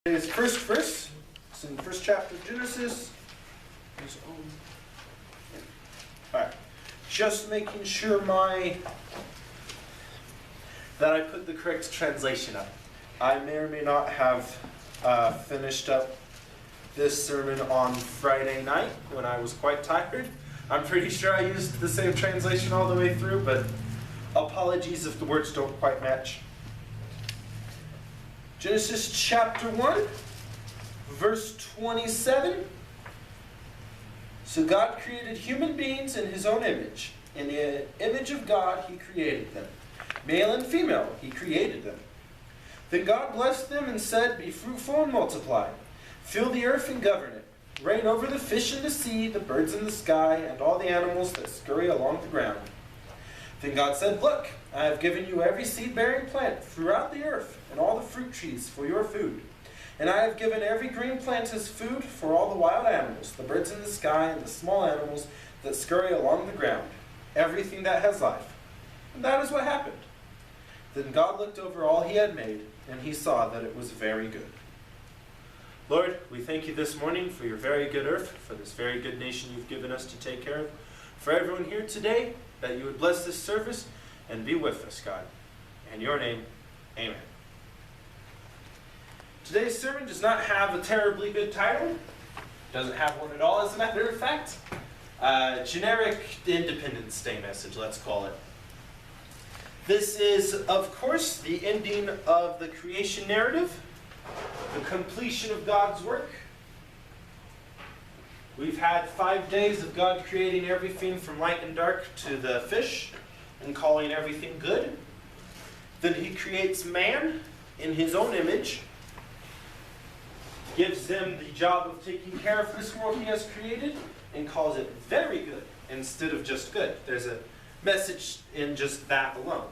Today's first verse. It's in the first chapter of Genesis. Alright. Just making sure that I put the correct translation up. I may or may not have finished up this sermon on Friday night when I was quite tired. I'm pretty sure I used the same translation all the way through, but apologies if the words don't quite match. Genesis chapter 1, verse 27. So God created human beings in his own image. In the image of God he created them. Male and female he created them. Then God blessed them and said, "Be fruitful and multiply. Fill the earth and govern it. Reign over the fish in the sea, the birds in the sky, and all the animals that scurry along the ground." Then God said, "Look, I have given you every seed-bearing plant throughout the earth, and all the fruit trees for your food. And I have given every green plant as food for all the wild animals, the birds in the sky, and the small animals that scurry along the ground, everything that has life." And that is what happened. Then God looked over all he had made, and he saw that it was very good. Lord, we thank you this morning for your very good earth, for this very good nation you've given us to take care of. For everyone here today, that you would bless this service and be with us, God. In your name, amen. Today's sermon does not have a terribly good title. Doesn't have one at all, as a matter of fact. Generic Independence Day message, let's call it. This is, of course, the ending of the creation narrative, the completion of God's work. We've had 5 days of God creating everything from light and dark to the fish and calling everything good. Then he creates man in his own image, gives them the job of taking care of this world he has created, and calls it very good instead of just good. There's a message in just that alone.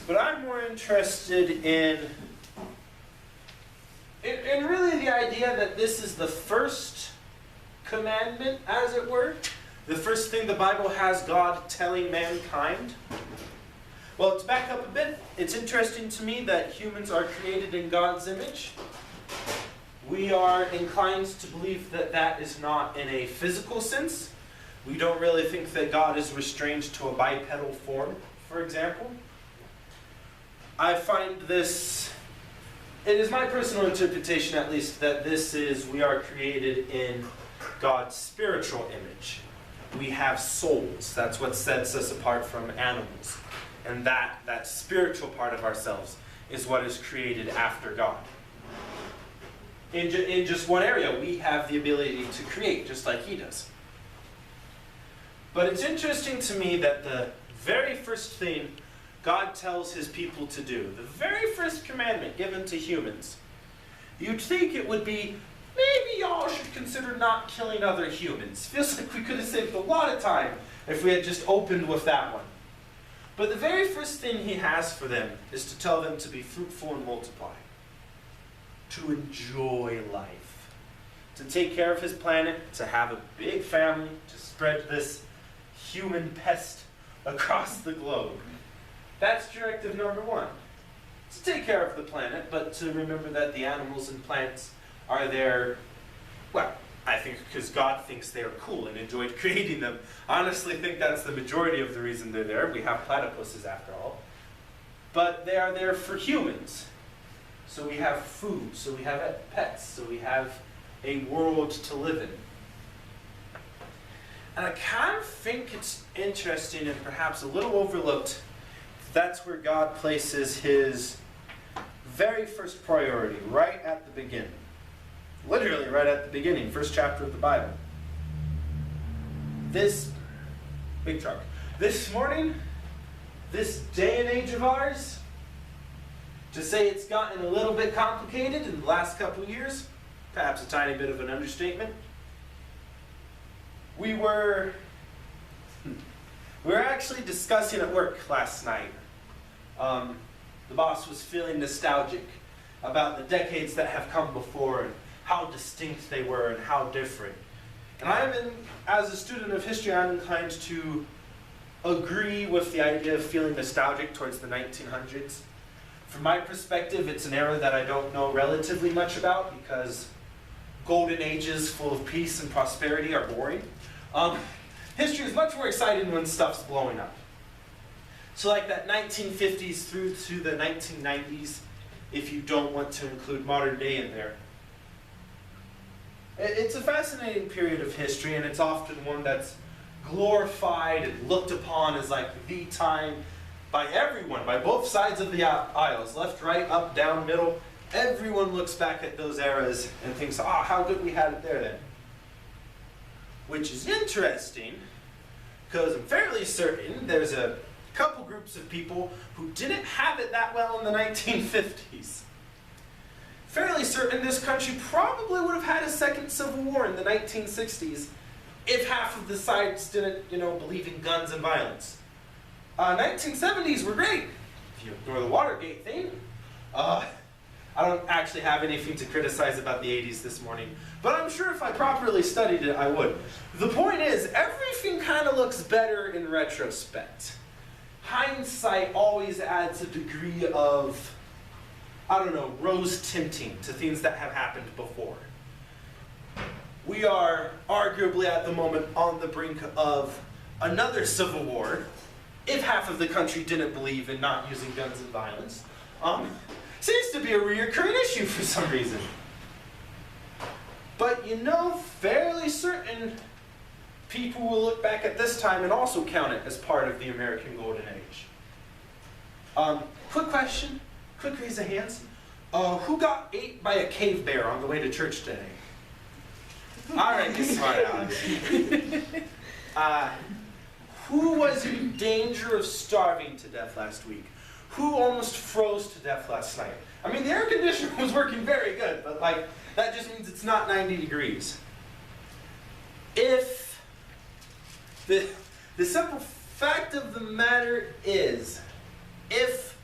But I'm more interested in really the idea that this is the first commandment, as it were. The first thing the Bible has God telling mankind. Well, to back up a bit, it's interesting to me that humans are created in God's image. We are inclined to believe that that is not in a physical sense. We don't really think that God is restrained to a bipedal form, for example. I find this, it is my personal interpretation at least, that we are created in God's spiritual image. We have souls. That's what sets us apart from animals. And that spiritual part of ourselves is what is created after God. In just one area, we have the ability to create, just like he does. But it's interesting to me that the very first thing God tells his people to do, the very first commandment given to humans, you'd think it would be, maybe y'all should consider not killing other humans. Feels like we could have saved a lot of time if we had just opened with that one. But the very first thing he has for them is to tell them to be fruitful and multiply, to enjoy life, to take care of his planet, to have a big family, to spread this human pest across the globe. That's directive number one. To take care of the planet, but to remember that the animals and plants are there, well, I think because God thinks they are cool and enjoyed creating them. I honestly think that's the majority of the reason they're there. We have platypuses after all. But they are there for humans. So we have food, so we have pets, so we have a world to live in. And I kind of think it's interesting and perhaps a little overlooked. That's where God places his very first priority, right at the beginning. Literally right at the beginning, first chapter of the Bible. This morning, this day and age of ours, to say it's gotten a little bit complicated in the last couple of years, perhaps a tiny bit of an understatement. We were actually discussing at work last night. The boss was feeling nostalgic about the decades that have come before and how distinct they were and how different. And as a student of history, I'm inclined to agree with the idea of feeling nostalgic towards the 1900s. From my perspective, it's an era that I don't know relatively much about because golden ages full of peace and prosperity are boring. History is much more exciting when stuff's blowing up. So like that 1950s through to the 1990s, if you don't want to include modern day in there. It's a fascinating period of history, and it's often one that's glorified and looked upon as like the time by everyone, by both sides of the aisles, left, right, up, down, middle. Everyone looks back at those eras and thinks, ah, how good we had it there then. Which is interesting, because I'm fairly certain there's a couple groups of people who didn't have it that well in the 1950s. Fairly certain this country probably would have had a second civil war in the 1960s if half of the sides didn't, believe in guns and violence. 1970s were great, if you ignore the Watergate thing. I don't actually have anything to criticize about the 80s this morning, but I'm sure if I properly studied it, I would. The point is, everything kind of looks better in retrospect. Hindsight always adds a degree of, rose tinting to things that have happened before. We are arguably at the moment on the brink of another civil war, if half of the country didn't believe in not using guns and violence. Seems to be a reoccurring issue for some reason. But fairly certain people will look back at this time and also count it as part of the American Golden Age. Quick question, quick raise of hands. Who got ate by a cave bear on the way to church today? Alright, you smart Alex. Who was in danger of starving to death last week? Who almost froze to death last night? I mean, the air conditioner was working very good, but that just means it's not 90 degrees. If the simple fact of the matter is, if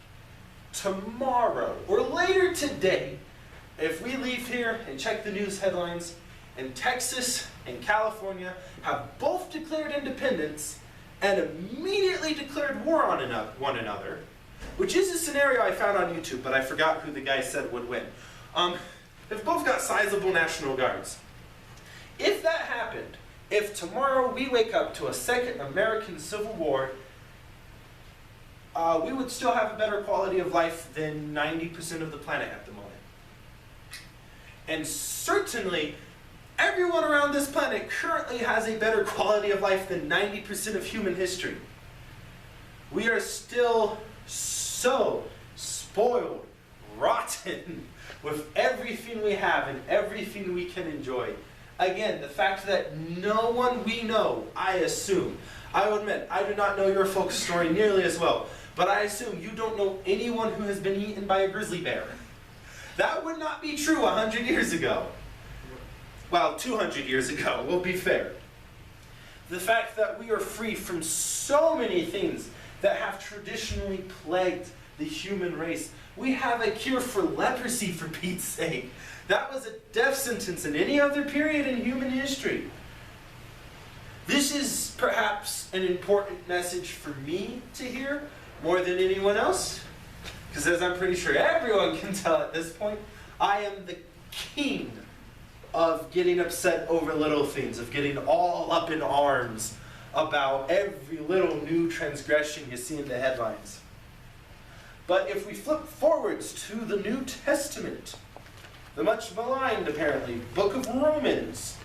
tomorrow or later today, if we leave here and check the news headlines, and Texas and California have both declared independence and immediately declared war on one another, which is a scenario I found on YouTube, but I forgot who the guy said would win. They've both got sizable National Guards. If that happened, if tomorrow we wake up to a second American Civil War, we would still have a better quality of life than 90% of the planet at the moment. And certainly, everyone around this planet currently has a better quality of life than 90% of human history. We are still so spoiled, rotten, with everything we have and everything we can enjoy. Again, the fact that no one we know, I assume, I will admit, I do not know your folks' story nearly as well, but I assume you don't know anyone who has been eaten by a grizzly bear. That would not be true 100 years ago. Well, 200 years ago, we'll be fair. The fact that we are free from so many things that have traditionally plagued the human race. We have a cure for leprosy, for Pete's sake. That was a death sentence in any other period in human history. This is perhaps an important message for me to hear more than anyone else, because as I'm pretty sure everyone can tell at this point, I am the king of getting upset over little things, of getting all up in arms about every little new transgression you see in the headlines. But if we flip forwards to the New Testament, the much maligned, apparently, book of Romans,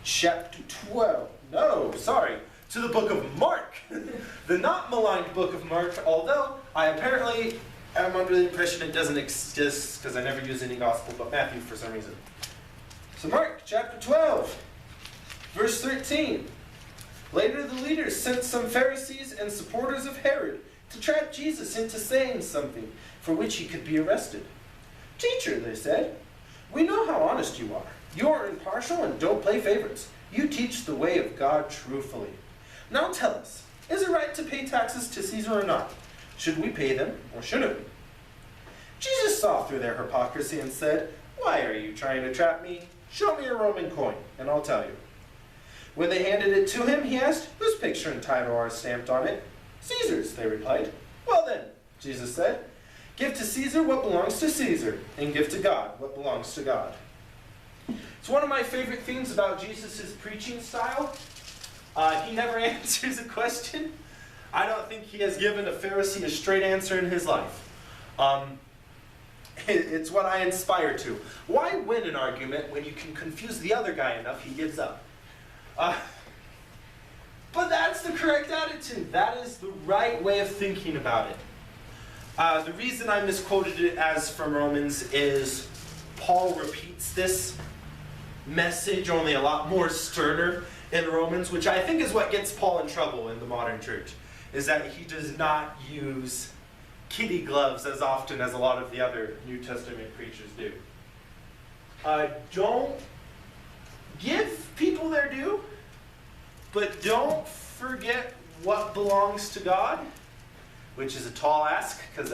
chapter 12, to the book of Mark, the not maligned book of Mark, although I apparently am under the impression it doesn't exist because I never use any gospel but Matthew for some reason. So Mark chapter 12, verse 13. Later the leaders sent some Pharisees and supporters of Herod to trap Jesus into saying something for which he could be arrested. "Teacher," they said, "we know how honest you are. You are impartial and don't play favorites. You teach the way of God truthfully. Now tell us, is it right to pay taxes to Caesar or not? Should we pay them or shouldn't we?" Jesus saw through their hypocrisy and said, "Why are you trying to trap me? Show me a Roman coin, and I'll tell you." When they handed it to him, he asked, "Whose picture and title are stamped on it?" "Caesar's," they replied. "Well then," Jesus said, Give to Caesar what belongs to Caesar, and give to God what belongs to God. It's one of my favorite things about Jesus' preaching style. He never answers a question. I don't think he has given a Pharisee a straight answer in his life. It's what I aspire to. Why win an argument when you can confuse the other guy enough he gives up? But that's the correct attitude. That is the right way of thinking about it. The reason I misquoted it as from Romans is Paul repeats this message, only a lot more sterner in Romans, which I think is what gets Paul in trouble in the modern church, is that he does not use kitty gloves as often as a lot of the other New Testament preachers do. Don't give people their due, but don't forget what belongs to God, which is a tall ask, because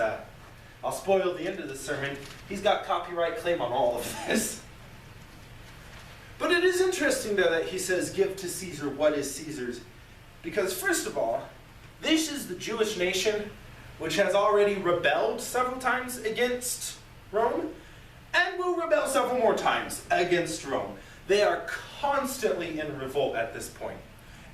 I'll spoil the end of the sermon. He's got copyright claim on all of this. But it is interesting, though, that he says, give to Caesar what is Caesar's. Because, first of all, this is the Jewish nation which has already rebelled several times against Rome, and will rebel several more times against Rome. They are constantly in revolt at this point,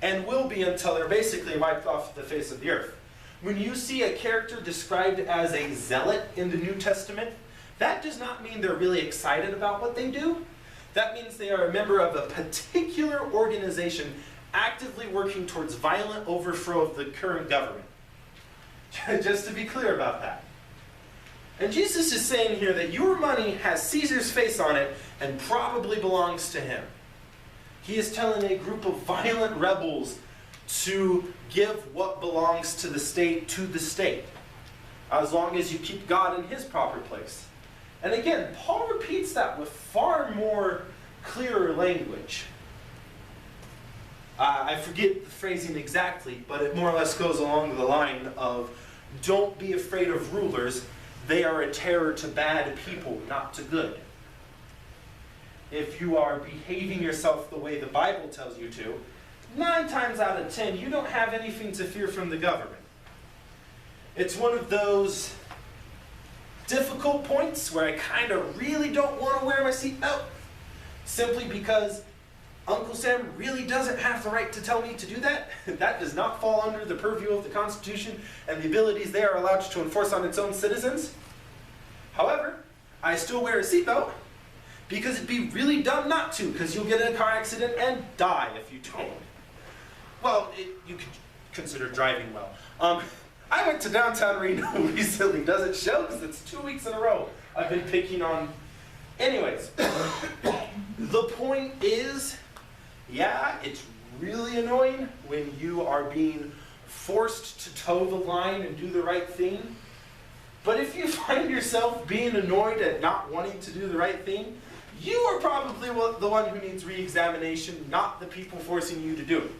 and will be until they're basically wiped off the face of the earth. When you see a character described as a zealot in the New Testament, that does not mean they're really excited about what they do. That means they are a member of a particular organization actively working towards violent overthrow of the current government. Just to be clear about that. And Jesus is saying here that your money has Caesar's face on it and probably belongs to him. He is telling a group of violent rebels to give what belongs to the state, as long as you keep God in his proper place. And again, Paul repeats that with far more clearer language. I forget the phrasing exactly, but it more or less goes along the line of, don't be afraid of rulers. They are a terror to bad people, not to good. If you are behaving yourself the way the Bible tells you to, 9 times out of 10, you don't have anything to fear from the government. It's one of those difficult points where I kind of really don't want to wear my seatbelt, simply because Uncle Sam really doesn't have the right to tell me to do that. That does not fall under the purview of the Constitution and the abilities they are allowed to enforce on its own citizens. However, I still wear a seatbelt because it'd be really dumb not to, because you'll get in a car accident and die if you don't. Well, you could consider driving well. I went to downtown Reno recently. Does it show? Because it's 2 weeks in a row I've been picking on. Anyways, the point is, yeah, it's really annoying when you are being forced to toe the line and do the right thing. But if you find yourself being annoyed at not wanting to do the right thing, you are probably the one who needs re-examination, not the people forcing you to do it.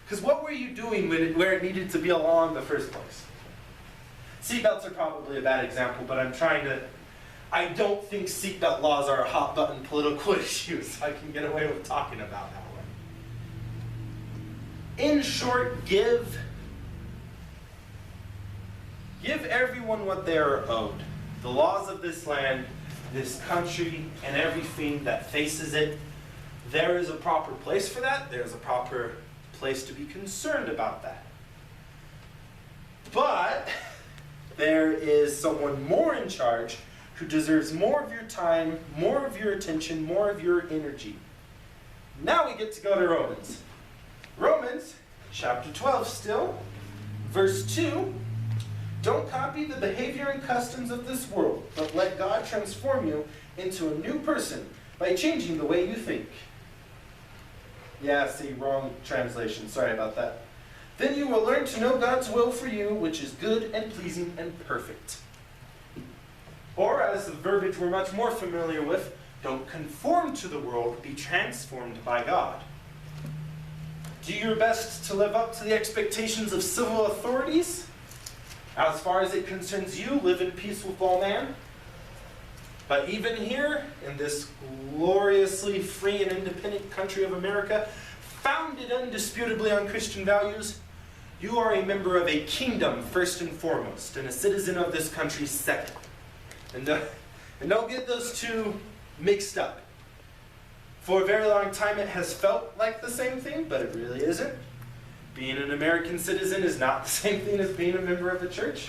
Because what were you doing where it needed to be a law in the first place? Seatbelts are probably a bad example, but I don't think seatbelt laws are a hot button political issue, so I can get away with talking about that one. In short, give everyone what they are owed. The laws of this land, this country, and everything that faces it, there is a proper place for that. There's a proper place to be concerned about that. But there is someone more in charge who deserves more of your time, more of your attention, more of your energy. Now we get to go to Romans. Romans, chapter 12 still, verse 2. Don't copy the behavior and customs of this world, but let God transform you into a new person by changing the way you think. Yeah, see, wrong translation. Sorry about that. Then you will learn to know God's will for you, which is good and pleasing and perfect. Or, as the verbiage we're much more familiar with, don't conform to the world, be transformed by God. Do your best to live up to the expectations of civil authorities. As far as it concerns you, live in peace with all men. But even here, in this gloriously free and independent country of America, founded indisputably on Christian values, You are a member of a kingdom first and foremost, and a citizen of this country second. And don't get those two mixed up. For a very long time it has felt like the same thing, but it really isn't. Being an American citizen is not the same thing as being a member of the church.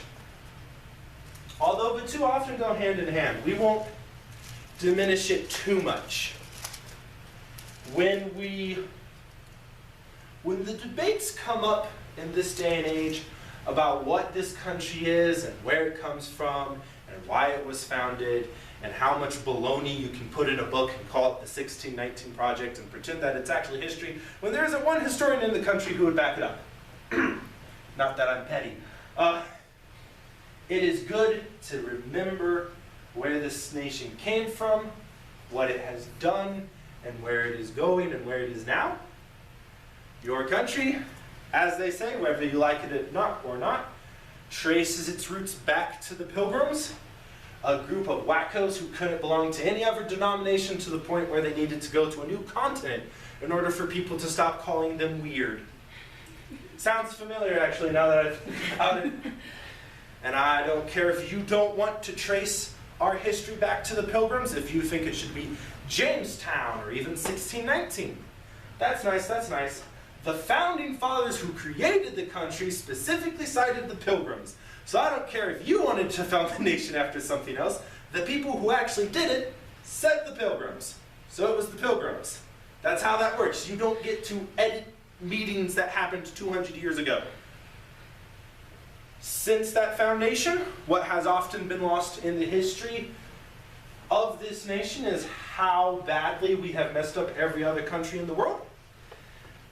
Although the two often go hand in hand. We won't diminish it too much. When the debates come up in this day and age about what this country is and where it comes from and why it was founded and how much baloney you can put in a book and call it the 1619 Project and pretend that it's actually history, when there isn't one historian in the country who would back it up. Not that I'm petty. It is good to remember where this nation came from, what it has done, and where it is going and where it is now. Your country, as they say, whether you like it or not, traces its roots back to the Pilgrims, a group of wackos who couldn't belong to any other denomination to the point where they needed to go to a new continent in order for people to stop calling them weird. Sounds familiar, actually, now that I think about it. And I don't care if you don't want to trace our history back to the Pilgrims, if you think it should be Jamestown or even 1619. That's nice, that's nice. The founding fathers who created the country specifically cited the Pilgrims. So I don't care if you wanted to found the nation after something else. The people who actually did it said the Pilgrims. So it was the Pilgrims. That's how that works. You don't get to edit meetings that happened 200 years ago. Since that foundation, what has often been lost in the history of this nation is how badly we have messed up every other country in the world.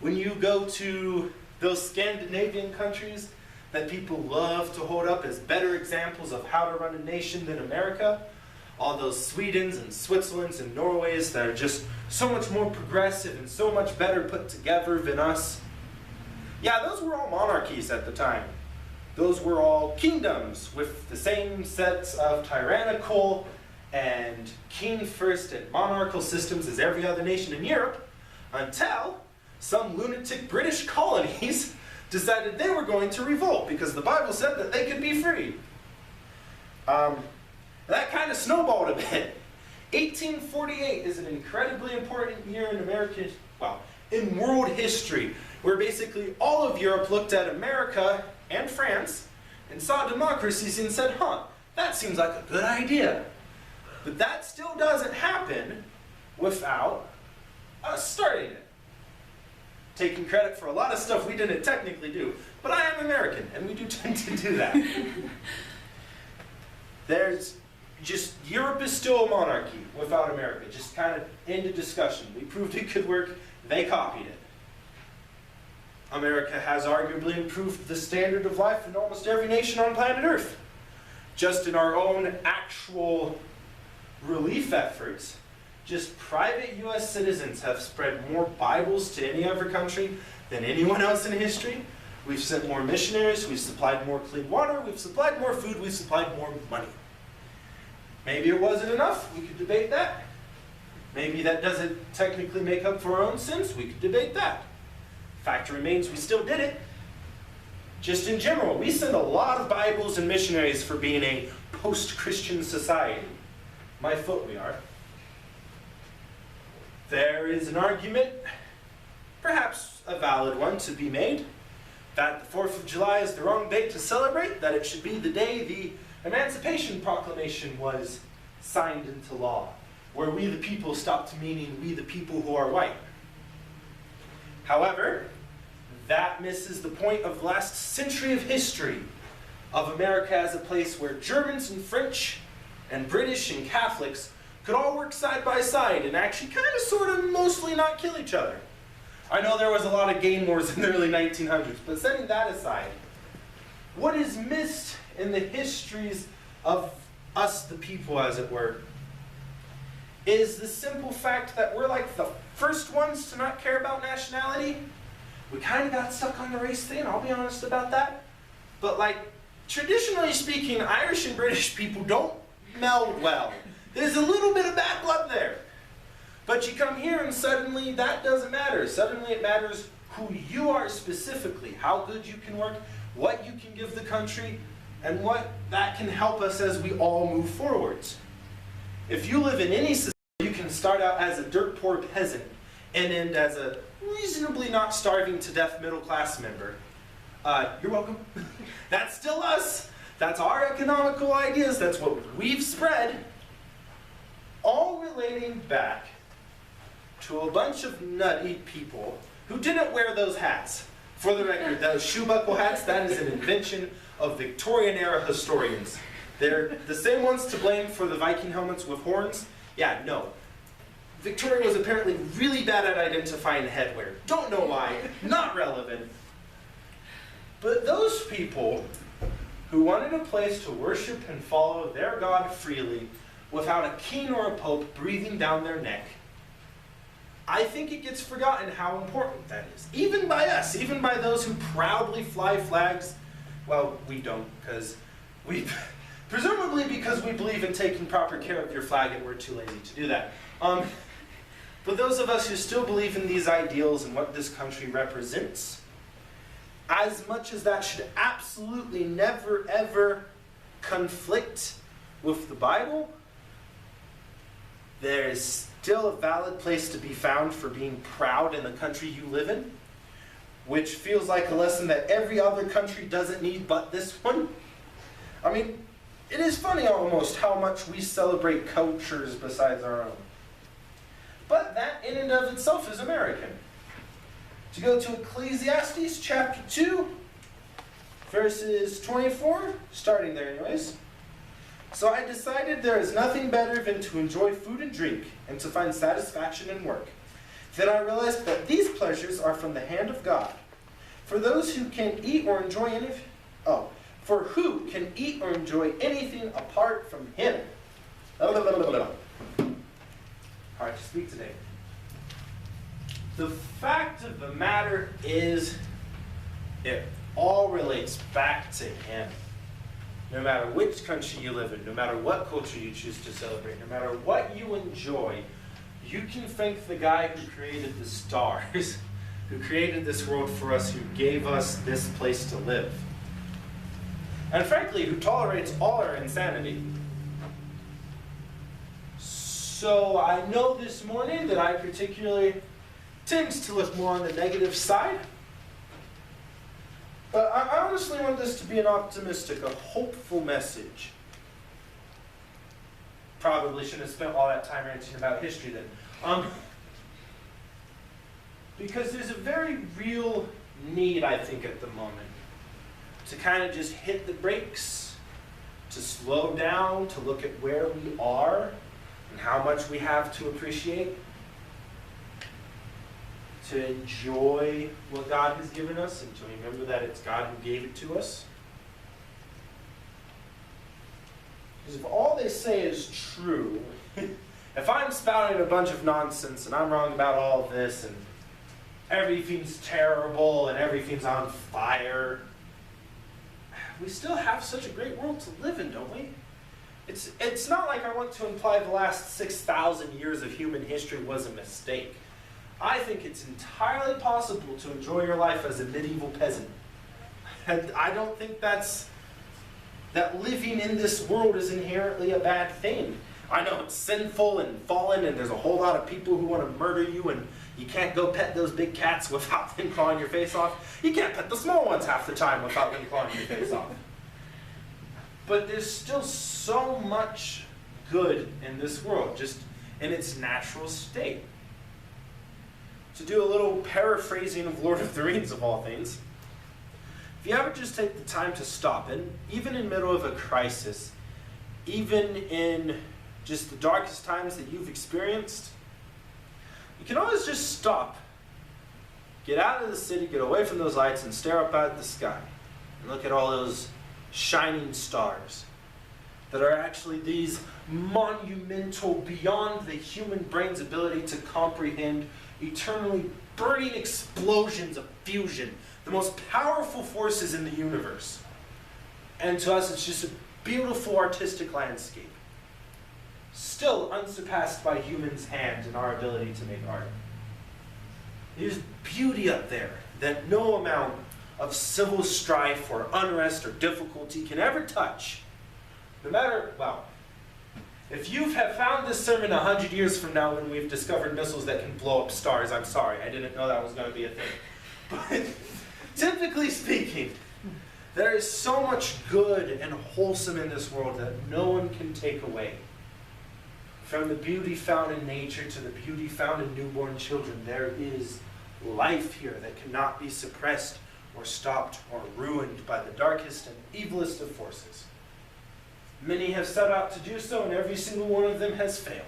When you go to those Scandinavian countries that people love to hold up as better examples of how to run a nation than America, all those Swedens and Switzerlands and Norways that are just so much more progressive and so much better put together than us. Yeah, those were all monarchies at the time. Those were all kingdoms with the same sets of tyrannical and king first and monarchical systems as every other nation in Europe, until some lunatic British colonies decided they were going to revolt because the Bible said that they could be free. That kind of snowballed a bit. 1848 is an incredibly important year in American, in world history, where basically all of Europe looked at America and France and saw democracies and said, that seems like a good idea. But that still doesn't happen without us starting it. Taking credit for a lot of stuff we didn't technically do, but I am American, and we do tend to do that. Europe is still a monarchy without America, just kind of end of discussion. We proved it could work, they copied it. America has arguably improved the standard of life in almost every nation on planet Earth. Just in our own actual relief efforts, just private U.S. citizens have spread more Bibles to any other country than anyone else in history. We've sent more missionaries, we've supplied more clean water, we've supplied more food, we've supplied more money. Maybe it wasn't enough, we could debate that. Maybe that doesn't technically make up for our own sins, we could debate that. Fact remains, we still did it. Just in general, we send a lot of Bibles and missionaries for being a post-Christian society. My foot we are. There is an argument, perhaps a valid one, to be made, that the 4th of July is the wrong date to celebrate, that it should be the day the Emancipation Proclamation was signed into law, where we the people stopped meaning we the people who are white. However, that misses the point of the last century of history of America as a place where Germans and French and British and Catholics could all work side by side and actually kind of sort of mostly not kill each other. I know there was a lot of gang wars in the early 1900s, but setting that aside, what is missed in the histories of us the people, as it were, is the simple fact that we're like the first ones to not care about nationality. We kind of got stuck on the race thing, I'll be honest about that. But traditionally speaking, Irish and British people don't meld well. There's a little bit of bad blood there. But you come here and suddenly that doesn't matter. Suddenly it matters who you are specifically, how good you can work, what you can give the country, and what that can help us as we all move forwards. If you live in any society, you can start out as a dirt poor peasant and end as a reasonably not starving to death middle class member. You're welcome. That's still us. That's our economical ideas. That's what we've spread. All relating back to a bunch of nutty people who didn't wear those hats. For the record, those shoe buckle hats, that is an invention of Victorian era historians. They're the same ones to blame for the Viking helmets with horns. Yeah, no. Victoria was apparently really bad at identifying headwear. Don't know why. Not relevant. But those people who wanted a place to worship and follow their God freely without a king or a pope breathing down their neck, I think it gets forgotten how important that is. Even by us, even by those who proudly fly flags. Well, we don't, presumably because we believe in taking proper care of your flag and we're too lazy to do that. But those of us who still believe in these ideals and what this country represents, as much as that should absolutely never ever conflict with the Bible, there is still a valid place to be found for being proud in the country you live in, which feels like a lesson that every other country doesn't need but this one. I mean, it is funny almost how much we celebrate cultures besides our own. But that in and of itself is American. To go to Ecclesiastes chapter 2, verses 24, starting there anyways. So I decided there is nothing better than to enjoy food and drink, and to find satisfaction in work. Then I realized that these pleasures are from the hand of God. For those who can eat or enjoy anything, for who can eat or enjoy anything apart from Him? Hard to speak today. The fact of the matter is, it all relates back to Him. No matter which country you live in, no matter what culture you choose to celebrate, no matter what you enjoy, you can thank the guy who created the stars, who created this world for us, who gave us this place to live. And frankly, who tolerates all our insanity. So I know this morning that I particularly tend to look more on the negative side. But I honestly want this to be an optimistic, a hopeful message. Probably shouldn't have spent all that time ranting about history then. Because there's a very real need, I think, at the moment, to kind of just hit the brakes, to slow down, to look at where we are and how much we have to appreciate, to enjoy what God has given us and to remember that it's God who gave it to us. Because if all they say is true, if I'm spouting a bunch of nonsense and I'm wrong about all of this and everything's terrible and everything's on fire, we still have such a great world to live in, don't we? It's not like I want to imply the last 6,000 years of human history was a mistake. I think it's entirely possible to enjoy your life as a medieval peasant. And I don't think that living in this world is inherently a bad thing. I know it's sinful and fallen, and there's a whole lot of people who want to murder you, and you can't go pet those big cats without them clawing your face off. You can't pet the small ones half the time without them clawing your face off. But there's still so much good in this world, just in its natural state. To do a little paraphrasing of Lord of the Rings of all things, if you ever just take the time to stop, and even in the middle of a crisis, even in just the darkest times that you've experienced, you can always just stop, get out of the city, get away from those lights, and stare up at the sky, and look at all those shining stars that are actually these monumental, beyond the human brain's ability to comprehend, eternally burning explosions of fusion, the most powerful forces in the universe. And to us, it's just a beautiful artistic landscape, still unsurpassed by humans' hand and our ability to make art. There's beauty up there. that no amount of civil strife or unrest or difficulty can ever touch. No matter, well, if you have found this sermon 100 years from now when we've discovered missiles that can blow up stars, I'm sorry, I didn't know that was going to be a thing. But typically speaking, there is so much good and wholesome in this world that no one can take away. From the beauty found in nature to the beauty found in newborn children, there is life here that cannot be suppressed or stopped or ruined by the darkest and evilest of forces. Many have set out to do so, and every single one of them has failed.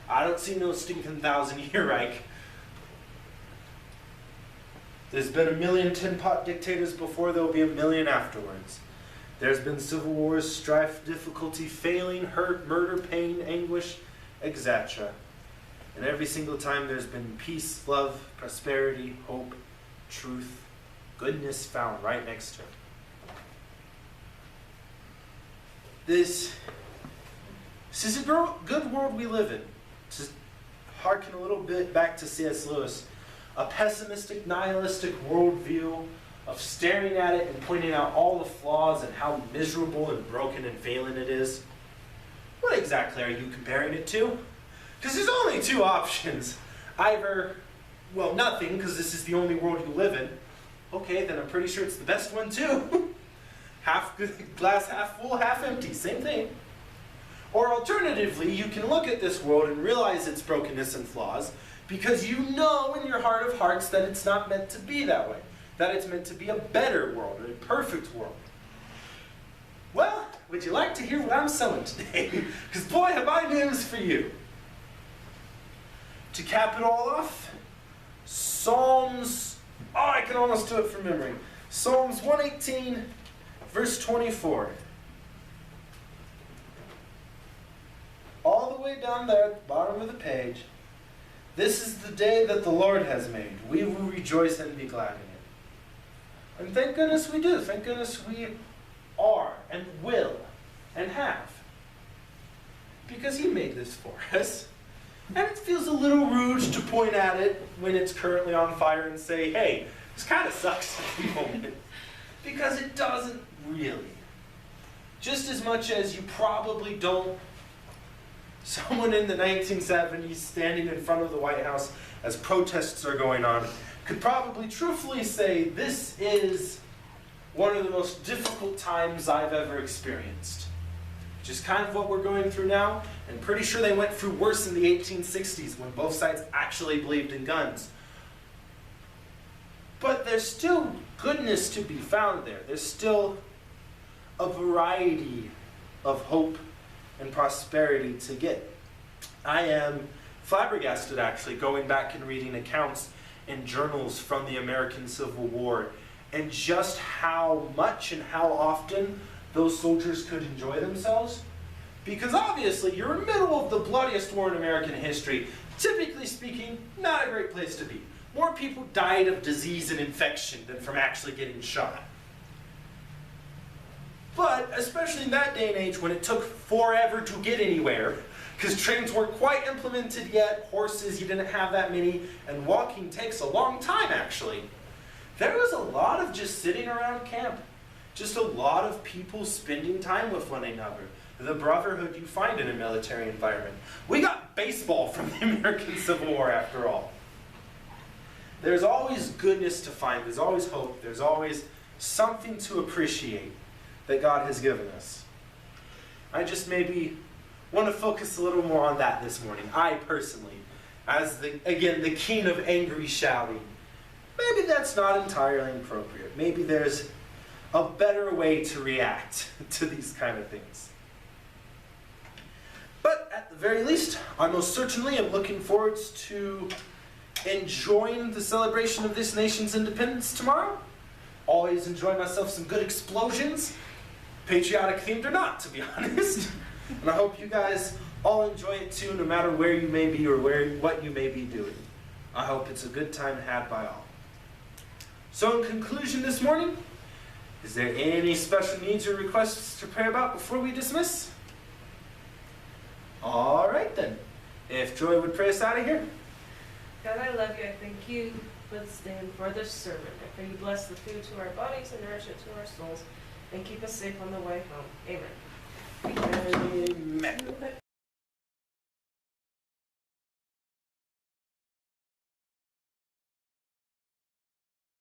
I don't see no stinking 1,000-year Reich. There's been 1,000,000 tin-pot dictators before, there will be 1,000,000 afterwards. There's been civil wars, strife, difficulty, failing, hurt, murder, pain, anguish, etc. And every single time there's been peace, love, prosperity, hope, truth, goodness found right next to it. This is a good world we live in. To harken a little bit back to C.S. Lewis, a pessimistic, nihilistic worldview of staring at it and pointing out all the flaws and how miserable and broken and failing it is. What exactly are you comparing it to? Because there's only two options. Either, well, nothing, because this is the only world you live in. Okay, then I'm pretty sure it's the best one too. Half glass, half full, half empty, same thing. Or alternatively, you can look at this world and realize its brokenness and flaws because you know in your heart of hearts that it's not meant to be that way. That it's meant to be a better world, a perfect world. Well, would you like to hear what I'm sewing today? Because boy, have I news for you. To cap it all off, Psalms, I can almost do it from memory. Psalms 118, verse 24. All the way down there at the bottom of the page. This is the day that the Lord has made. We will rejoice and be glad in it. And thank goodness we do. Thank goodness we are and will and have. Because He made this for us. And it feels a little rude to point at it when it's currently on fire and say, hey, this kind of sucks at the moment. Because it doesn't really. Just as much as you probably don't. Someone in the 1970s standing in front of the White House as protests are going on could probably truthfully say, this is one of the most difficult times I've ever experienced. Which is kind of what we're going through now, and pretty sure they went through worse in the 1860s when both sides actually believed in guns. But there's still goodness to be found there. There's still a variety of hope and prosperity to get. I am flabbergasted, actually, going back and reading accounts and journals from the American Civil War, and just how much and how often those soldiers could enjoy themselves. Because obviously, you're in the middle of the bloodiest war in American history. Typically speaking, not a great place to be. More people died of disease and infection than from actually getting shot. But, especially in that day and age when it took forever to get anywhere, because trains weren't quite implemented yet, horses, you didn't have that many, and walking takes a long time, actually. There was a lot of just sitting around camp. Just a lot of people spending time with one another. The brotherhood you find in a military environment. We got baseball from the American Civil War, after all. There's always goodness to find. There's always hope. There's always something to appreciate that God has given us. I just maybe want to focus a little more on that this morning. I personally, as the king of angry shouting, maybe that's not entirely appropriate. Maybe there's a better way to react to these kind of things. But at the very least, I most certainly am looking forward to enjoying the celebration of this nation's independence tomorrow. Always enjoy myself some good explosions, patriotic themed or not, to be honest. And I hope you guys all enjoy it too, no matter where you may be or what you may be doing. I hope it's a good time had by all. So in conclusion this morning, is there any special needs or requests to pray about before we dismiss? All right then. If Joy would pray us out of here. God, I love you. I thank you withstand for this sermon. I pray you bless the food to our bodies and nourish it to our souls, and keep us safe on the way home. Amen. Amen.